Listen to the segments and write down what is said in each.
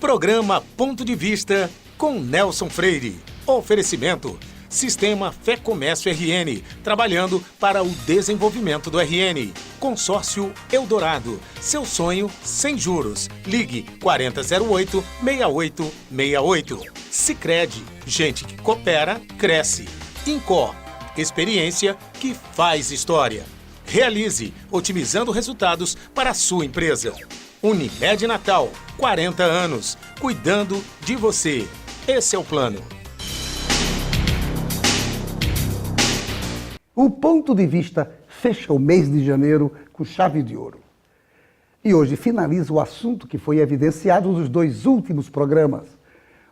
Programa Ponto de Vista com Nelson Freire. Oferecimento: Sistema Fé Comércio RN, trabalhando para o desenvolvimento do RN. Consórcio Eldorado, seu sonho sem juros. Ligue 4008-6868. Sicredi, gente que coopera, cresce. Incor, experiência que faz história. Realize, otimizando resultados para a sua empresa. Unimed Natal, 40 anos, cuidando de você. Esse é o plano. O Ponto de Vista fecha o mês de janeiro com chave de ouro. E hoje finaliza o assunto que foi evidenciado nos dois últimos programas,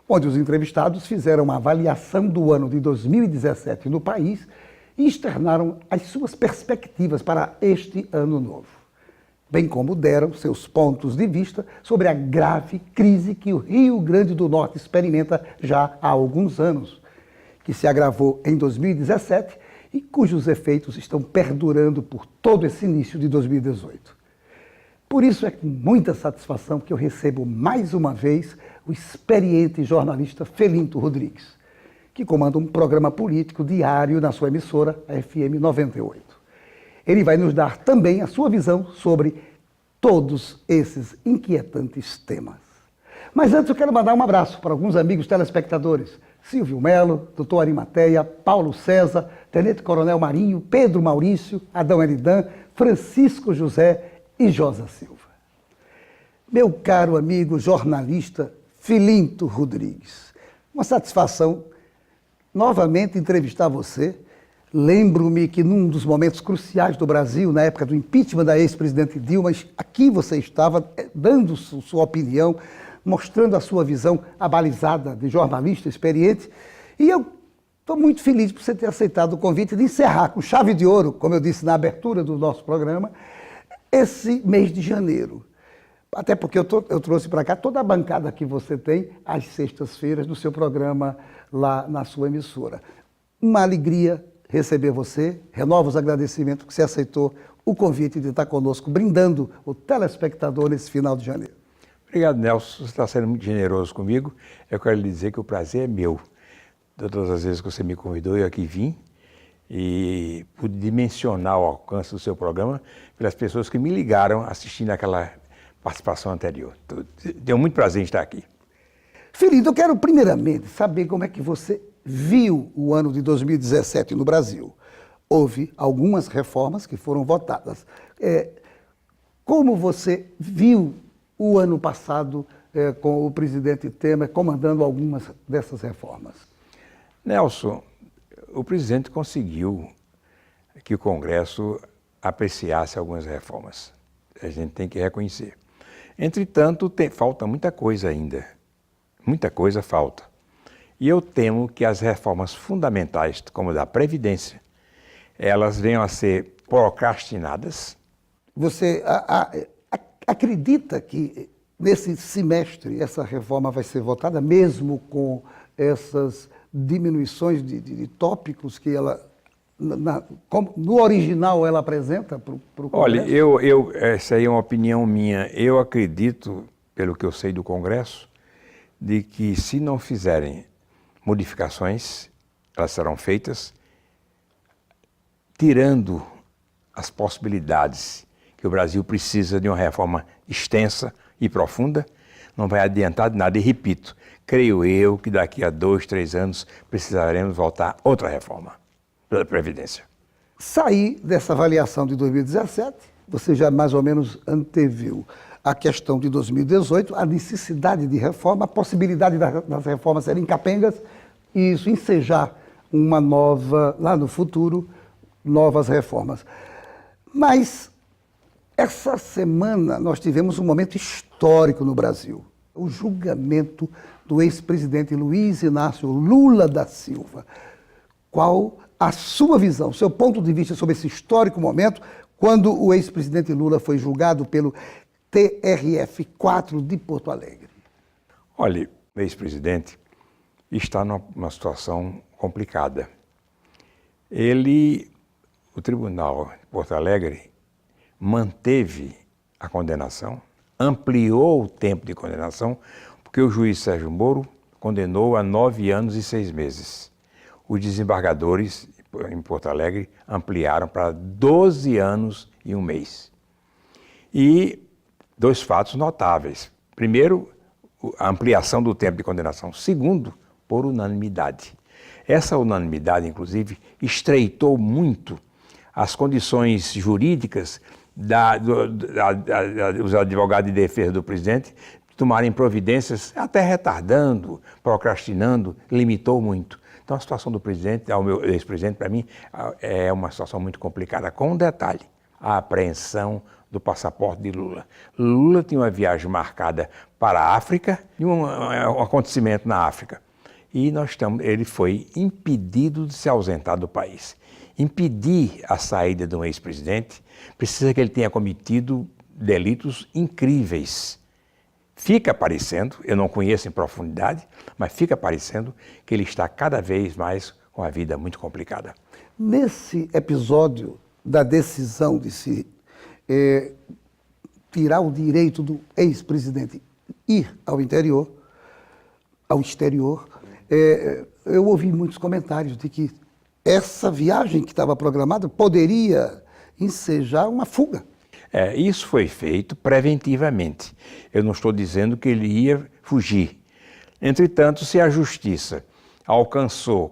onde os entrevistados fizeram uma avaliação do ano de 2017 no país e externaram as suas perspectivas para este ano novo, bem como deram seus pontos de vista sobre a grave crise que o Rio Grande do Norte experimenta já há alguns anos, que se agravou em 2017 e cujos efeitos estão perdurando por todo esse início de 2018. Por isso é com muita satisfação que eu recebo mais uma vez o experiente jornalista Felinto Rodrigues, que comanda um programa político diário na sua emissora, a FM 98. Ele vai nos dar também a sua visão sobre todos esses inquietantes temas. Mas antes eu quero mandar um abraço para alguns amigos telespectadores: Silvio Melo, Doutor Arimateia, Paulo César, Tenente Coronel Marinho, Pedro Maurício, Adão Eridan, Francisco José e Josa Silva. Meu caro amigo jornalista Felinto Rodrigues, uma satisfação novamente entrevistar você. Lembro-me que num dos momentos cruciais do Brasil, na época do impeachment da ex-presidente Dilma, aqui você estava dando sua opinião, mostrando a sua visão abalizada de jornalista experiente, e eu estou muito feliz por você ter aceitado o convite de encerrar com chave de ouro, como eu disse na abertura do nosso programa, esse mês de janeiro. Até porque eu trouxe para cá toda a bancada que você tem às sextas-feiras do seu programa lá na sua emissora. Uma alegria receber você, renovo os agradecimentos que você aceitou o convite de estar conosco, brindando o telespectador nesse final de janeiro. Obrigado, Nelson. Você está sendo muito generoso comigo. Eu quero lhe dizer que o prazer é meu. Todas as vezes que você me convidou, eu aqui vim e pude dimensionar o alcance do seu programa pelas pessoas que me ligaram assistindo aquela participação anterior. Deu muito prazer em estar aqui. Felinto, eu quero primeiramente saber como é que você viu o ano de 2017 no Brasil. Houve algumas reformas que foram votadas. Como você viu o ano passado com o presidente Temer comandando algumas dessas reformas? Nelson, o presidente conseguiu que o Congresso apreciasse algumas reformas. A gente tem que reconhecer. Entretanto, falta muita coisa ainda. Muita coisa falta. E eu temo que as reformas fundamentais, como a da Previdência, elas venham a ser procrastinadas. Você acredita que nesse semestre essa reforma vai ser votada, mesmo com essas diminuições de tópicos que ela, no original, ela apresenta para o Congresso? Olha, essa aí é uma opinião minha. Eu acredito, pelo que eu sei do Congresso, de que se não fizerem modificações, elas serão feitas tirando as possibilidades que o Brasil precisa de uma reforma extensa e profunda. Não vai adiantar de nada. E repito, creio eu que daqui a 2, 3 anos precisaremos voltar a outra reforma da Previdência. Sair dessa avaliação de 2017, você já mais ou menos anteviu a questão de 2018, a necessidade de reforma, a possibilidade das reformas serem capengas e isso ensejar uma nova, lá no futuro, novas reformas. Mas essa semana nós tivemos um momento histórico no Brasil, o julgamento do ex-presidente Luiz Inácio Lula da Silva. Qual a sua visão, seu ponto de vista sobre esse histórico momento, quando o ex-presidente Lula foi julgado pelo TRF4 de Porto Alegre? Olha, o ex-presidente está numa situação complicada. O Tribunal de Porto Alegre manteve a condenação, ampliou o tempo de condenação, Porque o juiz Sérgio Moro condenou a 9 anos e 6 meses. Os desembargadores em Porto Alegre ampliaram para 12 anos e 1 mês. E 2 fatos notáveis. Primeiro, a ampliação do tempo de condenação. Segundo, por unanimidade. Essa unanimidade, inclusive, estreitou muito as condições jurídicas dos advogados de defesa do presidente tomarem providências, até retardando, procrastinando, limitou muito. Então a situação do presidente, ao meu ex-presidente, para mim, é uma situação muito complicada. Com um detalhe, a apreensão do passaporte de Lula. Lula tinha uma viagem marcada para a África e um acontecimento na África. E ele foi impedido de se ausentar do país. Impedir a saída de um ex-presidente precisa que ele tenha cometido delitos incríveis. Fica parecendo, eu não conheço em profundidade, mas fica parecendo que ele está cada vez mais com a vida muito complicada. Nesse episódio da decisão de se tirar o direito do ex-presidente ir ao exterior, eu ouvi muitos comentários de que essa viagem que estava programada poderia ensejar uma fuga. Isso foi feito preventivamente. Eu não estou dizendo que ele ia fugir. Entretanto, se a justiça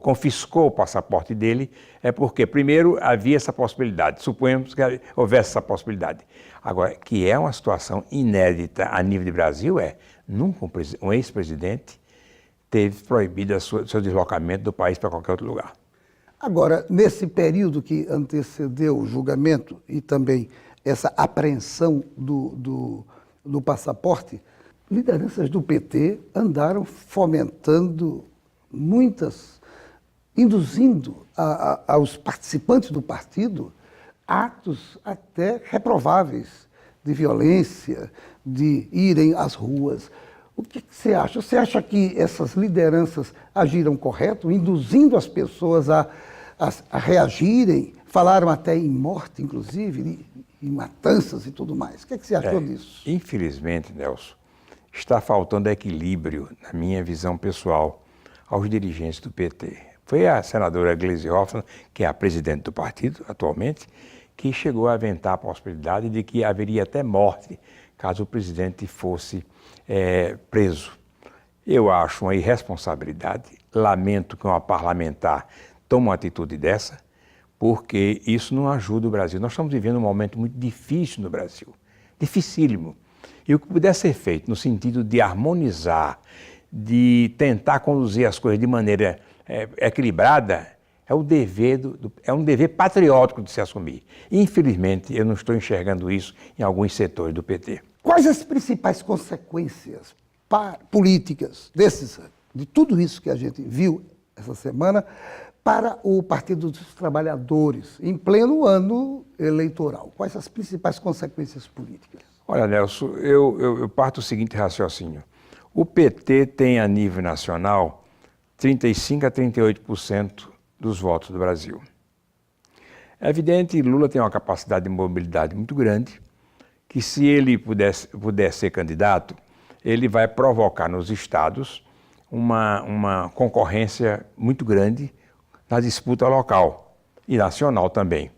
confiscou o passaporte dele, é porque, primeiro, havia essa possibilidade. Suponhamos que houvesse essa possibilidade. Agora, que é uma situação inédita a nível de Brasil, nunca um ex-presidente teve proibido seu deslocamento do país para qualquer outro lugar. Agora, nesse período que antecedeu o julgamento e também essa apreensão do passaporte, lideranças do PT andaram fomentando induzindo aos participantes do partido atos até reprováveis de violência, de irem às ruas. O que você acha? Você acha que essas lideranças agiram correto, induzindo as pessoas a reagirem? Falaram até em morte, inclusive, em matanças e tudo mais. O que você achou disso? Infelizmente, Nelson, está faltando equilíbrio, na minha visão pessoal, aos dirigentes do PT. Foi a senadora Gleisi Hoffmann, que é a presidente do partido atualmente, que chegou a aventar a possibilidade de que haveria até morte caso o presidente fosse preso. Eu acho uma irresponsabilidade, lamento que uma parlamentar tome uma atitude dessa, porque isso não ajuda o Brasil. Nós estamos vivendo um momento muito difícil no Brasil, dificílimo. E o que puder ser feito no sentido de harmonizar, de tentar conduzir as coisas de maneira equilibrada, é um dever patriótico de se assumir. Infelizmente, eu não estou enxergando isso em alguns setores do PT. Quais as principais consequências políticas de tudo isso que a gente viu essa semana para o Partido dos Trabalhadores, em pleno ano eleitoral? Quais as principais consequências políticas? Olha, Nelson, eu parto do seguinte raciocínio. O PT tem, a nível nacional, 35% a 38% dos votos do Brasil. É evidente que Lula tem uma capacidade de mobilidade muito grande, que se ele puder ser candidato, ele vai provocar nos estados uma concorrência muito grande na disputa local e nacional também.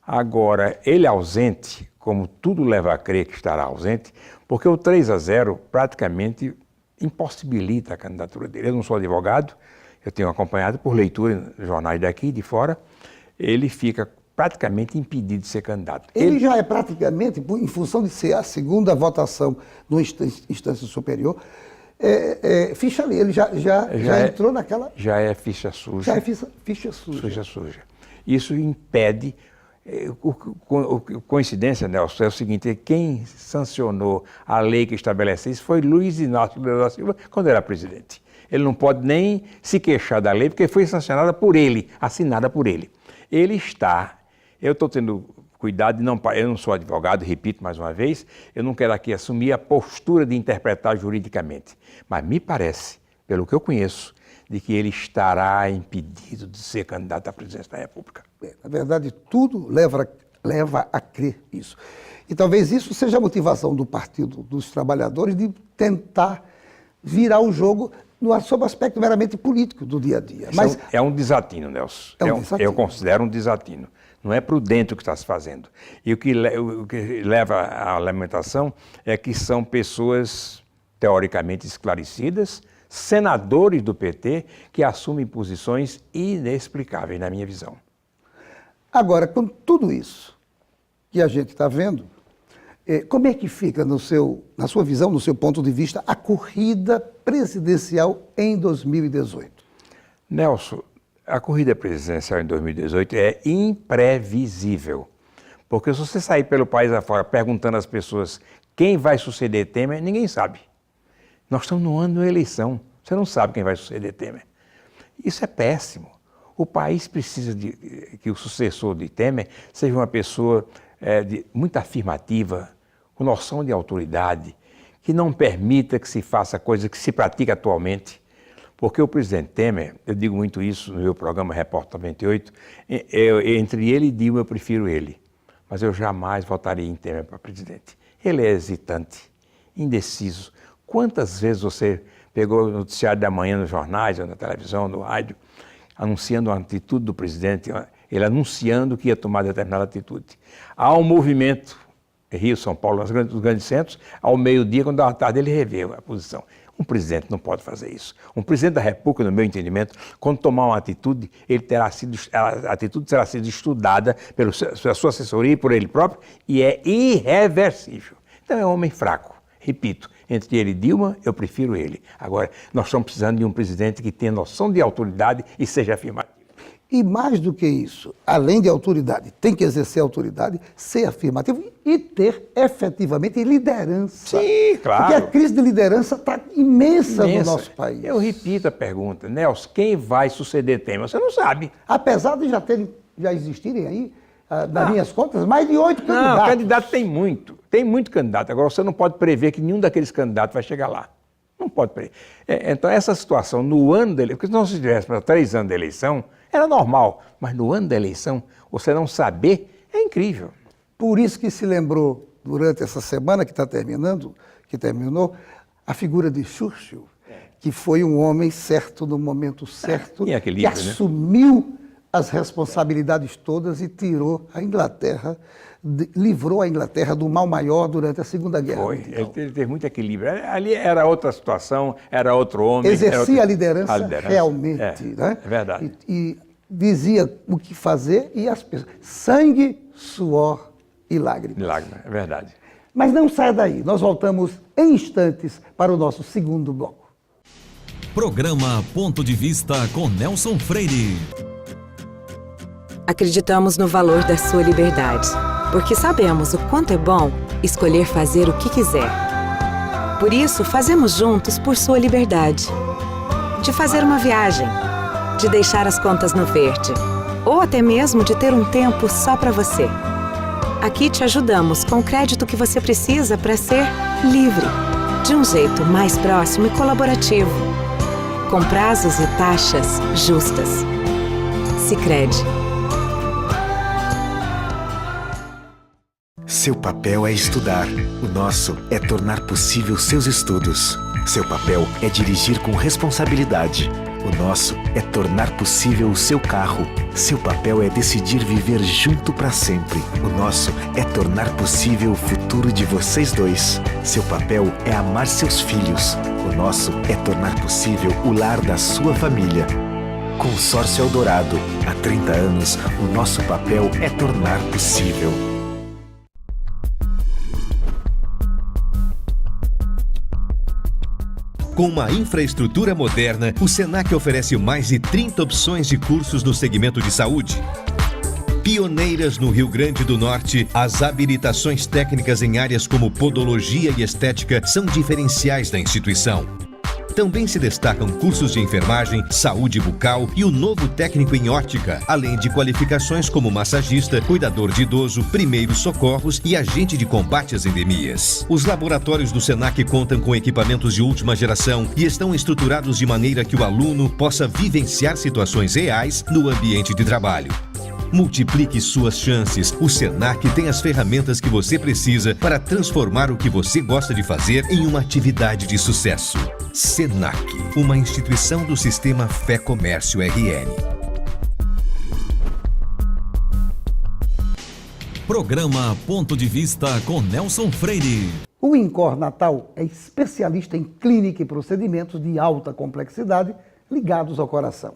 Agora, ele ausente, como tudo leva a crer que estará ausente, porque o 3-0 praticamente impossibilita a candidatura dele. Eu não sou advogado, eu tenho acompanhado por leitura em jornais daqui e de fora, ele fica praticamente impedido de ser candidato. Ele já é praticamente, em função de ser a segunda votação numa instância superior, ficha ali, ele já entrou naquela... Já é ficha suja. Já é ficha suja. Ficha suja. Isso impede... Coincidência, Nelson, é o seguinte, quem sancionou a lei que estabelece isso foi Luiz Inácio Lula da Silva, quando era presidente. Ele não pode nem se queixar da lei, porque foi sancionada por ele, assinada por ele. Ele está... Eu estou tendo cuidado de não... Eu não sou advogado, repito mais uma vez, eu não quero aqui assumir a postura de interpretar juridicamente, mas me parece, pelo que eu conheço, de que ele estará impedido de ser candidato à presidência da República. Na verdade, tudo leva a crer isso. E talvez isso seja a motivação do Partido dos Trabalhadores de tentar virar o jogo sob o aspecto meramente político do dia a dia. Mas é um desatino, Nelson. Desatino. Eu considero um desatino. Não é prudente o que está se fazendo. E o que leva à lamentação é que são pessoas teoricamente esclarecidas, senadores do PT, que assumem posições inexplicáveis, na minha visão. Agora, com tudo isso que a gente está vendo, como é que fica, na sua visão, no seu ponto de vista, a corrida presidencial em 2018? Nelson, a corrida presidencial em 2018 é imprevisível. Porque se você sair pelo país afora perguntando às pessoas quem vai suceder Temer, ninguém sabe. Nós estamos no ano da eleição. Você não sabe quem vai suceder Temer. Isso é péssimo. O país precisa que o sucessor de Temer seja uma pessoa muito afirmativa, com noção de autoridade, que não permita que se faça coisa que se pratica atualmente. Porque o presidente Temer, eu digo muito isso no meu programa Repórter 98, entre ele e Dilma eu prefiro ele. Mas eu jamais votaria em Temer para presidente. Ele é hesitante, indeciso. Quantas vezes você pegou o noticiário da manhã nos jornais, ou na televisão, no rádio, anunciando a atitude do presidente, ele anunciando que ia tomar determinada atitude. Há um movimento, Rio, São Paulo, nos grandes centros, ao meio-dia, quando à tarde ele revê a posição. Um presidente não pode fazer isso. Um presidente da República, no meu entendimento, quando tomar uma atitude, a atitude será sido estudada pela sua assessoria e por ele próprio, e é irreversível. Então é um homem fraco. Repito, entre ele e Dilma, eu prefiro ele. Agora, nós estamos precisando de um presidente que tenha noção de autoridade e seja afirmativo. E mais do que isso, além de autoridade, tem que exercer autoridade, ser afirmativo e ter efetivamente liderança. Sim, claro. Porque a crise de liderança está imensa no nosso país. Eu repito a pergunta, Nelson, quem vai suceder Temer? Você não sabe. Apesar de já existirem aí, nas minhas contas, mais de 8 candidatos. Não, candidato tem muito candidato. Agora, você não pode prever que nenhum daqueles candidatos vai chegar lá. Não pode prever. Então, essa situação, no ano da eleição, porque se nós tivéssemos 3 anos de eleição, era normal, mas no ano da eleição, você não saber é incrível. Por isso que se lembrou, durante essa semana que terminou, a figura de Churchill, que foi um homem certo no momento certo, que assumiu as responsabilidades todas e tirou a Inglaterra, livrou a Inglaterra do mal maior durante a Segunda Guerra Mundial. Ele teve muito equilíbrio. Ali era outra situação, era outro homem. Exercia a liderança realmente. Né? É verdade. E dizia o que fazer e as pessoas. Sangue, suor e lágrimas. Lágrimas, é verdade. Mas não saia daí. Nós voltamos em instantes para o nosso segundo bloco. Programa Ponto de Vista com Nelson Freire. Acreditamos no valor da sua liberdade, porque sabemos o quanto é bom escolher fazer o que quiser. Por isso, fazemos juntos por sua liberdade. De fazer uma viagem, de deixar as contas no verde, ou até mesmo de ter um tempo só para você. Aqui te ajudamos com o crédito que você precisa para ser livre, de um jeito mais próximo e colaborativo, com prazos e taxas justas. Sicredi. Seu papel é estudar. O nosso é tornar possível seus estudos. Seu papel é dirigir com responsabilidade. O nosso é tornar possível o seu carro. Seu papel é decidir viver junto para sempre. O nosso é tornar possível o futuro de vocês dois. Seu papel é amar seus filhos. O nosso é tornar possível o lar da sua família. Consórcio Eldorado. Há 30 anos, o nosso papel é tornar possível. Com uma infraestrutura moderna, o Senac oferece mais de 30 opções de cursos no segmento de saúde. Pioneiras no Rio Grande do Norte, as habilitações técnicas em áreas como podologia e estética são diferenciais da instituição. Também se destacam cursos de enfermagem, saúde bucal e o novo técnico em ótica, além de qualificações como massagista, cuidador de idoso, primeiros socorros e agente de combate às endemias. Os laboratórios do Senac contam com equipamentos de última geração e estão estruturados de maneira que o aluno possa vivenciar situações reais no ambiente de trabalho. Multiplique suas chances. O Senac tem as ferramentas que você precisa para transformar o que você gosta de fazer em uma atividade de sucesso. Senac, uma instituição do Sistema Fé Comércio RN. Programa Ponto de Vista com Nelson Freire. O INCOR Natal é especialista em clínica e procedimentos de alta complexidade ligados ao coração.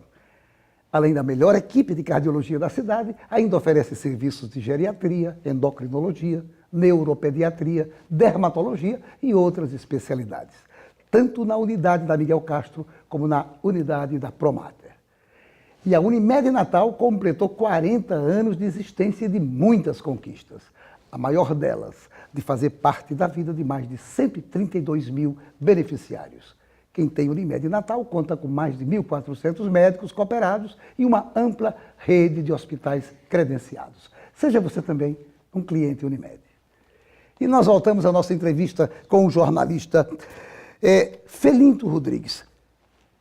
Além da melhor equipe de cardiologia da cidade, ainda oferece serviços de geriatria, endocrinologia, neuropediatria, dermatologia e outras especialidades, tanto na unidade da Miguel Castro como na unidade da Promater. E a Unimed Natal completou 40 anos de existência e de muitas conquistas. A maior delas, de fazer parte da vida de mais de 132 mil beneficiários. Quem tem Unimed Natal conta com mais de 1.400 médicos cooperados e uma ampla rede de hospitais credenciados. Seja você também um cliente Unimed. E nós voltamos à nossa entrevista com o jornalista Felinto Rodrigues.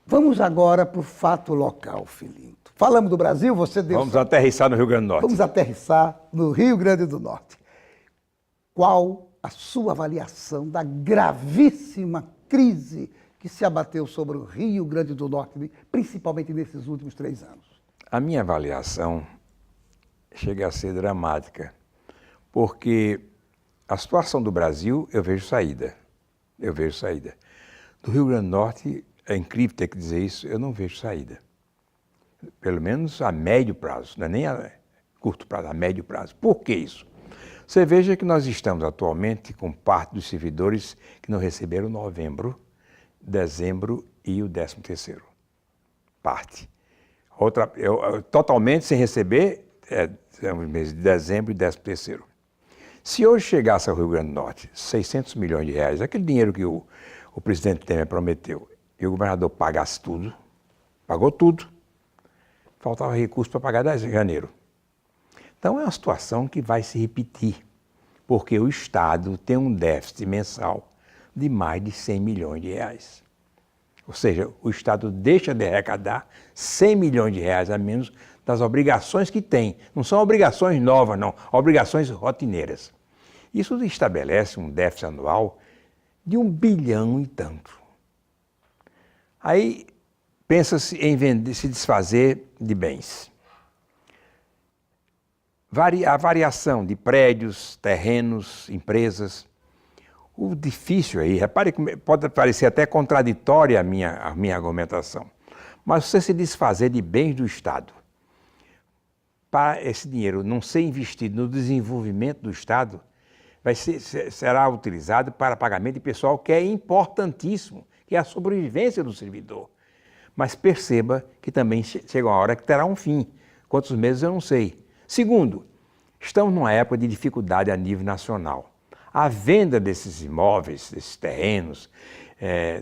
Vamos agora para o fato local, Felinto. Falamos do Brasil, você deu... Vamos aterrissar no Rio Grande do Norte. Vamos aterrissar no Rio Grande do Norte. Qual a sua avaliação da gravíssima crise que se abateu sobre o Rio Grande do Norte, principalmente nesses últimos 3 anos? A minha avaliação chega a ser dramática, porque a situação do Brasil, eu vejo saída. Do Rio Grande do Norte, é incrível ter que dizer isso, eu não vejo saída. Pelo menos a médio prazo, não é nem a curto prazo, a médio prazo. Por que isso? Você veja que nós estamos atualmente com parte dos servidores que não receberam novembro, dezembro e o 13º. Parte. Outra, totalmente sem receber, os meses de dezembro e 13º. Se hoje chegasse ao Rio Grande do Norte 600 milhões de reais, aquele dinheiro que o presidente Temer prometeu, e o governador pagasse tudo, pagou tudo, faltava recurso para pagar 10 de janeiro. Então é uma situação que vai se repetir, porque o Estado tem um déficit mensal de mais de 100 milhões de reais. Ou seja, o Estado deixa de arrecadar 100 milhões de reais a menos das obrigações que tem. Não são obrigações novas, não, obrigações rotineiras. Isso estabelece um déficit anual de 1 bilhão e tanto. Aí pensa-se em se desfazer de bens. A variação de prédios, terrenos, empresas. O difícil aí, repare que pode parecer até contraditória a minha argumentação, mas você se desfazer de bens do Estado, para esse dinheiro não ser investido no desenvolvimento do Estado, será utilizado para pagamento de pessoal que é importantíssimo, que é a sobrevivência do servidor. Mas perceba que também chega uma hora que terá um fim. Quantos meses eu não sei. Segundo, estamos numa época de dificuldade a nível nacional. A venda desses imóveis, desses terrenos,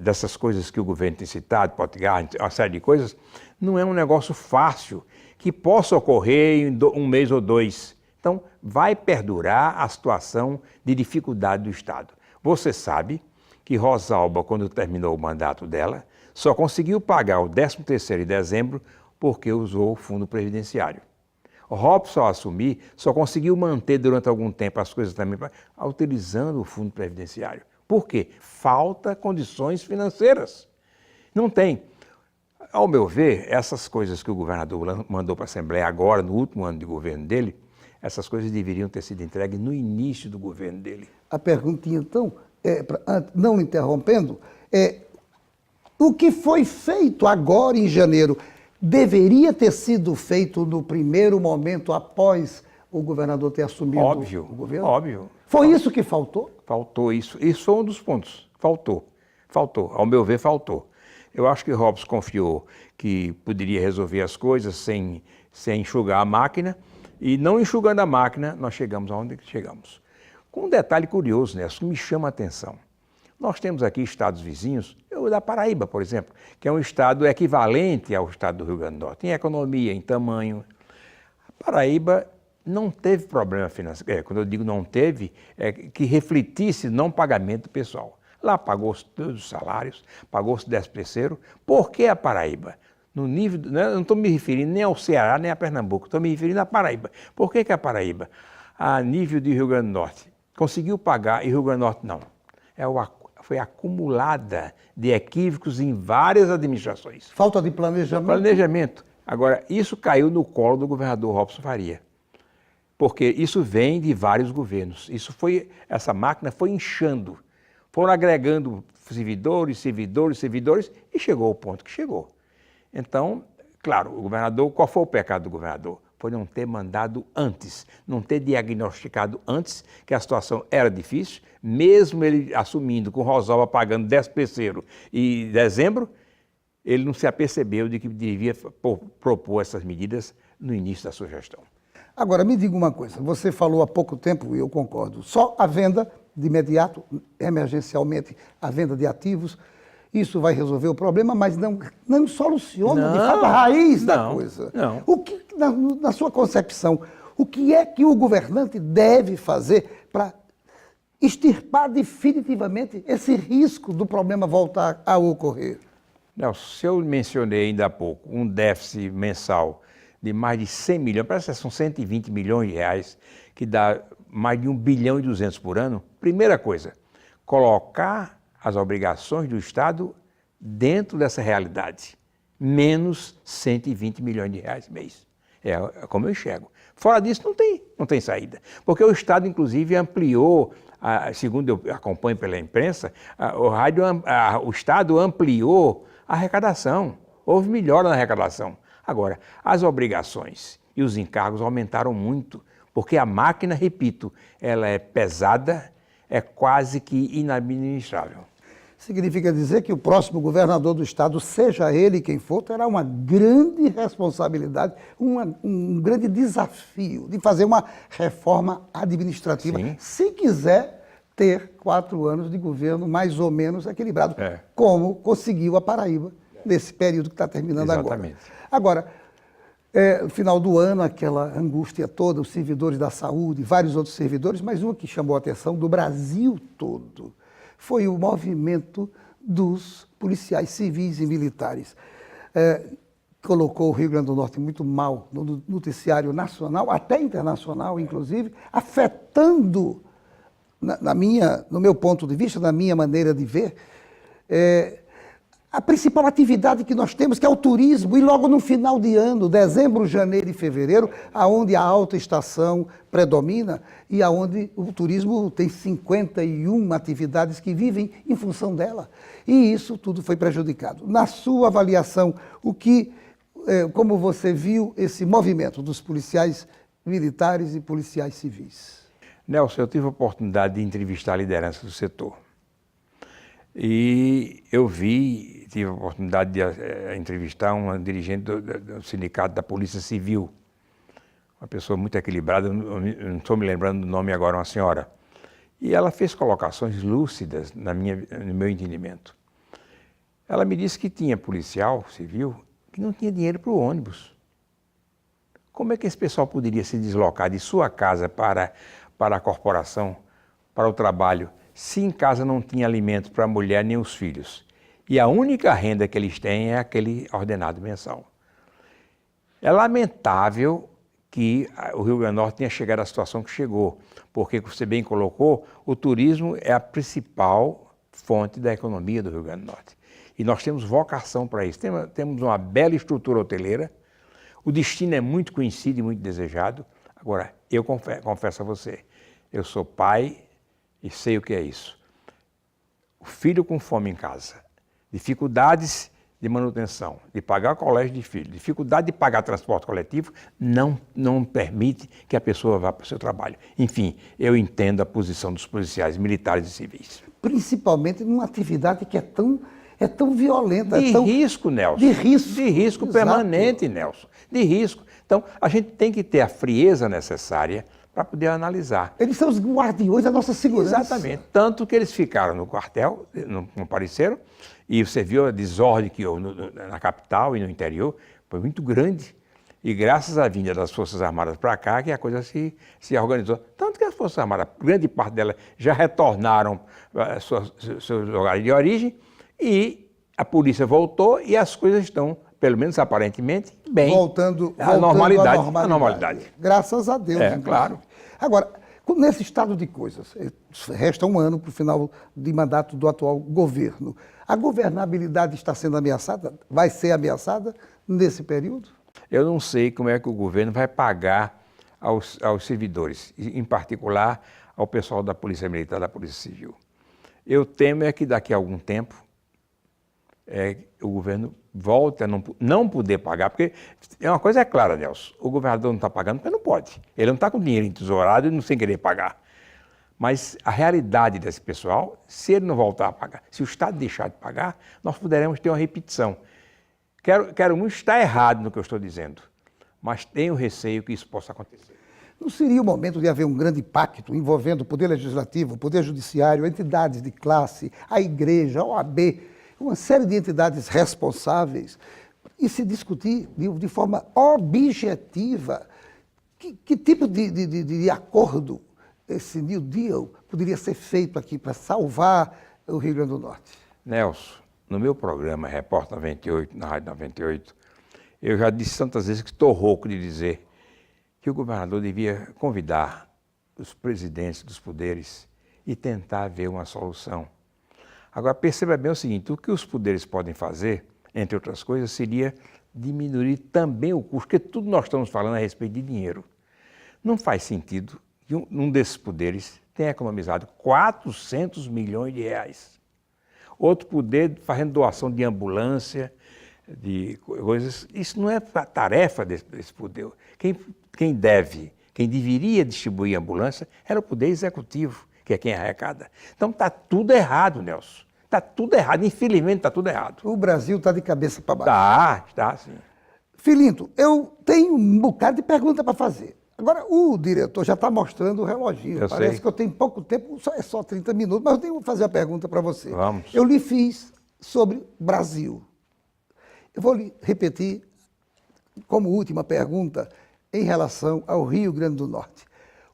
dessas coisas que o governo tem citado, Portugal, uma série de coisas, não é um negócio fácil, que possa ocorrer em 1 mês ou 2. Então, vai perdurar a situação de dificuldade do Estado. Você sabe que Rosalba, quando terminou o mandato dela, só conseguiu pagar o 13º em dezembro porque usou o fundo previdenciário. Robson, ao assumir, só conseguiu manter durante algum tempo as coisas também, utilizando o fundo previdenciário. Por quê? Falta condições financeiras. Não tem. Ao meu ver, essas coisas que o governador mandou para a Assembleia agora, no último ano de governo dele, essas coisas deveriam ter sido entregues no início do governo dele. A perguntinha, então, não interrompendo, o que foi feito agora em janeiro deveria ter sido feito no primeiro momento após o governador ter assumido o governo? Óbvio. Foi isso que faltou? Faltou isso. Isso foi um dos pontos. Faltou. Ao meu ver, faltou. Eu acho que Robson confiou que poderia resolver as coisas sem enxugar a máquina, e não enxugando a máquina, nós chegamos aonde chegamos. Com um detalhe curioso, né, que me chama a atenção. Nós temos aqui estados vizinhos, o da Paraíba, por exemplo, que é um estado equivalente ao estado do Rio Grande do Norte, em economia, em tamanho. A Paraíba não teve problema financeiro, quando eu digo não teve, é que refletisse não pagamento pessoal. Lá pagou-se todos os salários, pagou-se 13º. Por que a Paraíba? no nível, né, eu não estou me referindo nem ao Ceará, nem a Pernambuco, estou me referindo à Paraíba. Por que a Paraíba, a nível de Rio Grande do Norte, conseguiu pagar e Rio Grande do Norte não? Foi acumulada de equívocos em várias administrações. Falta de planejamento. Planejamento. Agora, isso caiu no colo do governador Robson Faria, porque isso vem de vários governos. Essa máquina foi inchando, foram agregando servidores, e chegou ao ponto que chegou. Então, claro, o governador, qual foi o pecado do governador? Foi não ter mandado antes, não ter diagnosticado antes que a situação era difícil, mesmo ele assumindo com Rosalba pagando 10º em dezembro, ele não se apercebeu de que devia propor essas medidas no início da sua gestão. Agora, me diga uma coisa, você falou há pouco tempo, e eu concordo, só a venda de imediato, emergencialmente, a venda de ativos, isso vai resolver o problema, mas não soluciona, de fato, a raiz da coisa. Não. O que, na sua concepção, o que é que o governante deve fazer para extirpar definitivamente esse risco do problema voltar a ocorrer? Nelson, se eu mencionei ainda há pouco um déficit mensal de mais de 100 milhões, parece que são 120 milhões de reais, que dá mais de 1 bilhão e 200 por ano, primeira coisa, colocar as obrigações do Estado dentro dessa realidade, menos 120 milhões de reais mês. É como eu enxergo. Fora disso, não tem saída. Porque o Estado, inclusive, ampliou, segundo eu acompanho pela imprensa, o Estado ampliou a arrecadação. Houve melhora na arrecadação. Agora, as obrigações e os encargos aumentaram muito, porque a máquina, repito, ela é pesada, é quase que inadministrável. Significa dizer que o próximo governador do estado, seja ele quem for, terá uma grande responsabilidade, um grande desafio de fazer uma reforma administrativa, Sim. Se quiser ter 4 anos de governo mais ou menos equilibrado, É. como conseguiu a Paraíba nesse período que está terminando Exatamente. agora. No final do ano, aquela angústia toda, os servidores da saúde, vários outros servidores, mas uma que chamou a atenção do Brasil todo foi o movimento dos policiais civis e militares. Colocou o Rio Grande do Norte muito mal no noticiário nacional, até internacional, inclusive, afetando, no meu ponto de vista, na minha maneira de ver, a principal atividade que nós temos, que é o turismo, e logo no final de ano, dezembro, janeiro e fevereiro, aonde a alta estação predomina e aonde o turismo tem 51 atividades que vivem em função dela. E isso tudo foi prejudicado. Na sua avaliação, como você viu esse movimento dos policiais militares e policiais civis? Nelson, eu tive a oportunidade de entrevistar a liderança do setor. E eu tive a oportunidade de entrevistar uma dirigente do sindicato da Polícia Civil, uma pessoa muito equilibrada, não estou me lembrando do nome agora, uma senhora. E ela fez colocações lúcidas no meu entendimento. Ela me disse que tinha policial civil que não tinha dinheiro para o ônibus. Como é que esse pessoal poderia se deslocar de sua casa para a corporação, para o trabalho, se em casa não tinha alimento para a mulher nem os filhos? E a única renda que eles têm é aquele ordenado mensal. É lamentável que o Rio Grande do Norte tenha chegado à situação que chegou, porque, como você bem colocou, o turismo é a principal fonte da economia do Rio Grande do Norte. E nós temos vocação para isso. Temos uma bela estrutura hoteleira, o destino é muito conhecido e muito desejado. Agora, eu confesso a você, eu sou pai e sei o que é isso. O filho com fome em casa, dificuldades de manutenção, de pagar o colégio de filho, dificuldade de pagar transporte coletivo, não permite que a pessoa vá para o seu trabalho. Enfim, eu entendo a posição dos policiais militares e civis. Principalmente numa atividade que é tão violenta. De risco, Nelson. De risco. De risco Exato. permanente, Nelson. De risco. Então, a gente tem que ter a frieza necessária para poder analisar. Eles são os guardiões da nossa segurança. Exatamente. Tanto que eles ficaram no quartel, não compareceram, e você viu a desordem que houve na capital e no interior, foi muito grande. E graças à vinda das Forças Armadas para cá, que a coisa se organizou. Tanto que as Forças Armadas, grande parte delas, já retornaram seus lugares de origem, e a polícia voltou e as coisas estão pelo menos aparentemente, bem. Voltando à normalidade. Graças a Deus. É, claro. Agora, nesse estado de coisas, resta um ano para o final de mandato do atual governo. A governabilidade está sendo ameaçada? Vai ser ameaçada nesse período? Eu não sei como é que o governo vai pagar aos servidores, em particular ao pessoal da Polícia Militar e da Polícia Civil. Eu temo é que daqui a algum tempo o governo volte a não poder pagar, porque uma coisa é clara, Nelson, o governador não está pagando porque não pode. Ele não está com dinheiro entesourado e não sem querer pagar. Mas a realidade desse pessoal, se ele não voltar a pagar, se o Estado deixar de pagar, nós poderemos ter uma repetição. Quero muito estar errado no que eu estou dizendo, mas tenho receio que isso possa acontecer. Não seria o momento de haver um grande pacto envolvendo o Poder Legislativo, o Poder Judiciário, entidades de classe, a Igreja, a OAB, uma série de entidades responsáveis, e se discutir de forma objetiva que tipo de acordo esse New Deal poderia ser feito aqui para salvar o Rio Grande do Norte? Nelson, no meu programa Repórter 98, na Rádio 98, eu já disse tantas vezes que estou rouco de dizer que o governador devia convidar os presidentes dos poderes e tentar ver uma solução. Agora, perceba bem o seguinte, o que os poderes podem fazer, entre outras coisas, seria diminuir também o custo, porque tudo nós estamos falando a respeito de dinheiro. Não faz sentido que um desses poderes tenha economizado 400 milhões de reais. Outro poder fazendo doação de ambulância, de coisas. Isso não é tarefa desse poder. Quem deveria distribuir ambulância era o poder executivo, que é quem arrecada. Então está tudo errado, Nelson. Está tudo errado. Infelizmente está tudo errado. O Brasil está de cabeça para baixo. Está sim. Filinto, eu tenho um bocado de pergunta para fazer. Agora, o diretor já está mostrando o reloginho. Parece que eu tenho pouco tempo, é só 30 minutos, mas eu tenho que fazer a pergunta para você. Vamos. Eu lhe fiz sobre Brasil. Eu vou lhe repetir como última pergunta em relação ao Rio Grande do Norte.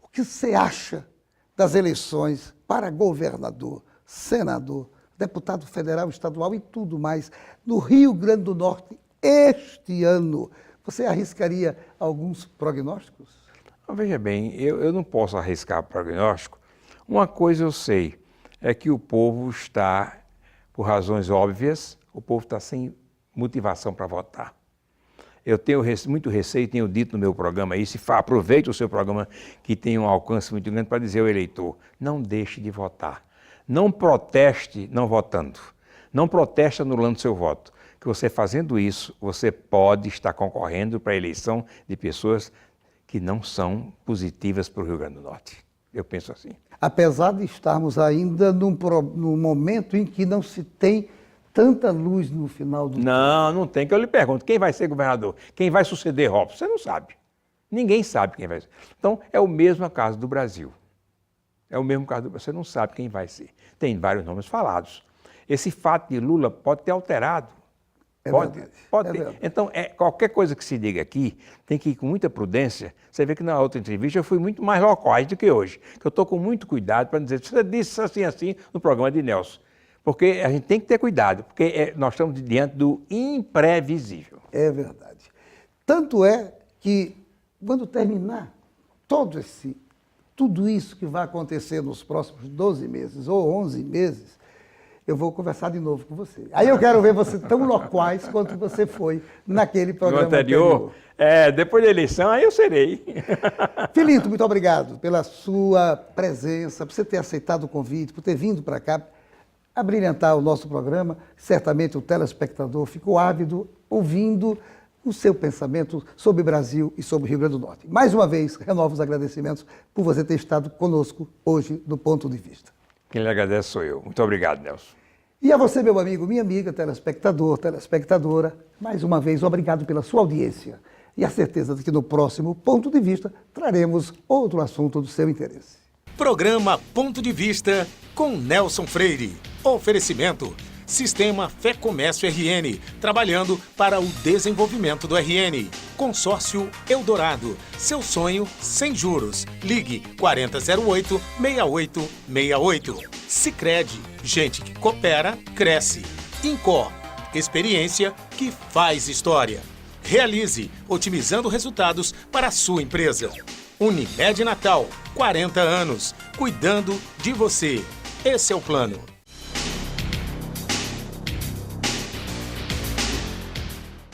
O que você acha das eleições para governador, senador, deputado federal, estadual e tudo mais no Rio Grande do Norte este ano? Você arriscaria alguns prognósticos? Veja bem, eu não posso arriscar prognóstico. Uma coisa eu sei, é que o povo está, por razões óbvias, o povo está sem motivação para votar. Eu tenho muito receio, tenho dito no meu programa isso, e aproveito o seu programa que tem um alcance muito grande para dizer ao eleitor, não deixe de votar. Não proteste não votando. Não proteste anulando seu voto. Que você fazendo isso, você pode estar concorrendo para a eleição de pessoas que não são positivas para o Rio Grande do Norte. Eu penso assim. Apesar de estarmos ainda num momento em que não se tem tanta luz no final do... Não tem, que eu lhe pergunto, quem vai ser governador? Quem vai suceder Robson? Você não sabe. Ninguém sabe quem vai ser. Então, é o mesmo caso do Brasil. É o mesmo caso do Brasil. Você não sabe quem vai ser. Tem vários nomes falados. Esse fato de Lula pode ter alterado. Pode ter. Então, qualquer coisa que se diga aqui, tem que ir com muita prudência. Você vê que na outra entrevista eu fui muito mais loquaz do que hoje. Que eu estou com muito cuidado para dizer, você disse assim no programa de Nelson. Porque a gente tem que ter cuidado, porque nós estamos diante do imprevisível. É verdade. Tanto é que, quando terminar tudo isso que vai acontecer nos próximos 12 meses ou 11 meses, eu vou conversar de novo com você. Aí eu quero ver você tão loquaz quanto você foi naquele programa no anterior. Depois da eleição, aí eu serei. Filinto, muito obrigado pela sua presença, por você ter aceitado o convite, por ter vindo para cá abrilhantar o nosso programa. Certamente o telespectador ficou ávido ouvindo o seu pensamento sobre o Brasil e sobre o Rio Grande do Norte. Mais uma vez, renovo os agradecimentos por você ter estado conosco hoje do Ponto de Vista. Quem lhe agradece sou eu. Muito obrigado, Nelson. E a você, meu amigo, minha amiga, telespectador, telespectadora, mais uma vez, obrigado pela sua audiência e a certeza de que no próximo Ponto de Vista traremos outro assunto do seu interesse. Programa Ponto de Vista com Nelson Freire. Oferecimento: Sistema Fé Comércio RN, trabalhando para o desenvolvimento do RN. Consórcio Eldorado, seu sonho sem juros. Ligue 4008-6868. Sicredi, gente que coopera, cresce. Incor, experiência que faz história. Realize, otimizando resultados para a sua empresa. Unimed Natal, 40 anos, cuidando de você. Esse é o plano.